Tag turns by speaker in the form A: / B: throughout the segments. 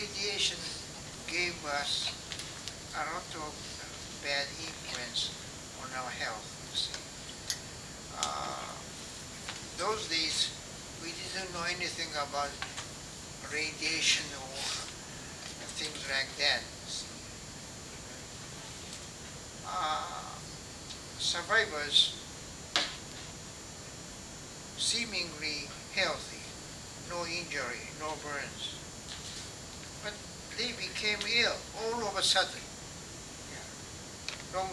A: radiation gave us a lot of bad influence on our health, you see. Those days, we didn't know anything about radiation or things like that. Survivors seemingly healthy, no injury, no burns, but they became ill all of a sudden. Yeah. Long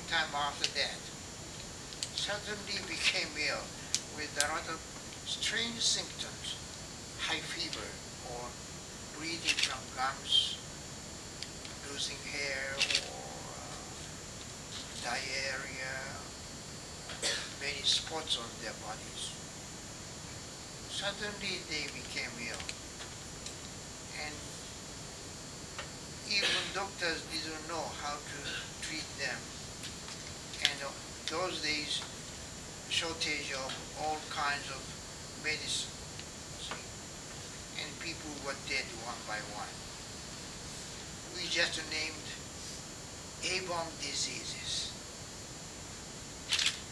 A: time after that, suddenly became ill with a lot of strange symptoms, high fever or bleeding from gums, losing hair or diarrhea, many spots on their bodies. Suddenly they became ill. And even doctors didn't know how to treat them. And those days, shortage of all kinds of medicine. See? And people were dead one by one. We just named A-bomb diseases.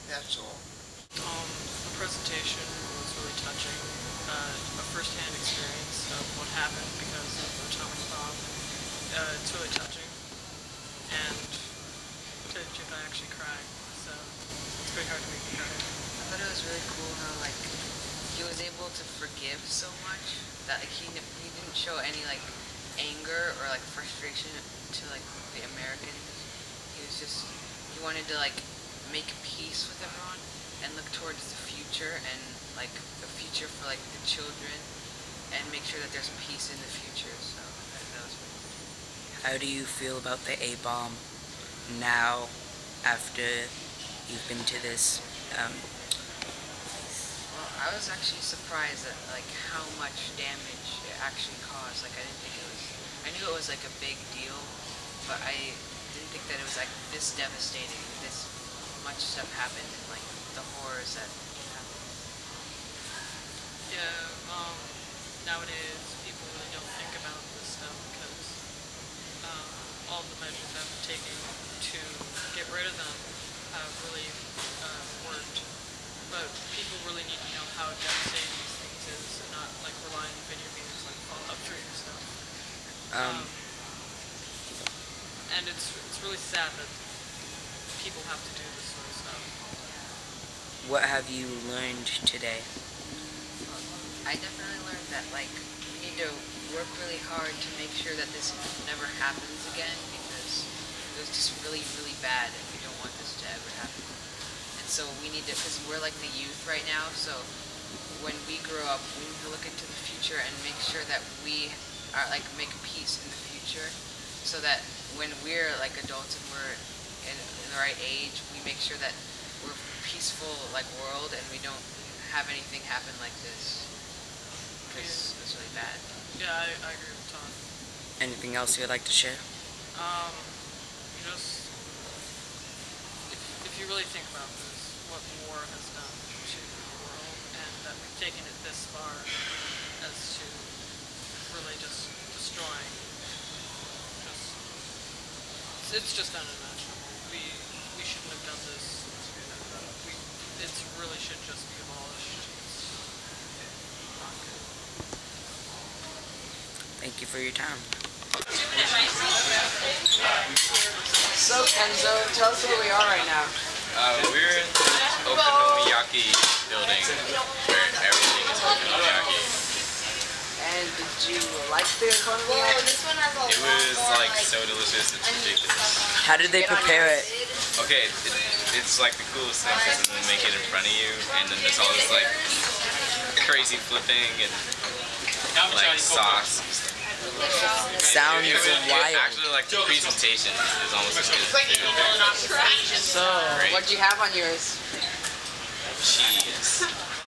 A: That's all.
B: The presentation was really touching. A first-hand experience of what happened because of the atomic bomb. It's really touching. And I actually cried, so it's pretty hard to make me cry.
C: I thought it was really cool how like he was able to forgive so much that like he didn't show any like anger or like frustration to like the Americans. He wanted to like make peace with everyone and look towards the future and like the future for like the children and make sure that there's peace in the future. So that was really cool.
D: How do you feel about the A-bomb now after you've been to this?
C: Well, I was actually surprised at like how much damage it actually caused. Like I didn't think it was. I knew it was like a big deal, but I didn't think that it was like this devastating. This much stuff happened and like the horrors that happened.
B: Yeah. Nowadays people really don't think about this stuff because all the measures that have been taken to get rid of them have really worked. But people really need to know how devastating these things is and not like rely on video games like Fallout 3 and stuff. And it's really sad that people have to do this sort of stuff.
D: What have you learned today?
C: I definitely learned that like we need to work really hard to make sure that this never happens again because it was just really, really bad and we don't want this to ever happen. And so we need to, because we're like the youth right now, so when we grow up, we need to look into the future and make sure that we are like make peace in the future so that when we're like adults and we're in the right age, we make sure that we're peaceful like world and we don't have anything happen like this because it's really bad.
B: Yeah, I agree with Tom.
D: Anything else you'd like to share?
B: Just if you really think about this, what war has done to the world, and that we've taken it this far as to really just destroying. It's just unimaginable. We shouldn't have done this. It really should just be abolished. It's not good.
D: Thank you for your time.
E: So, Kenzo, tell us where we are right now.
F: We're in the Okonomiyaki building, where everything is Okonomiyaki.
E: And did you like the okonomiyaki?
F: It was like so delicious, it's ridiculous.
D: How did they prepare it?
F: Okay, it's like the coolest thing because they make it in front of you, and then there's all this like crazy flipping and like sauce and stuff.
D: Sounds wild.
F: Actually, like the presentation is almost as good as the food.
E: So, what'd you have on yours?
F: Cheese.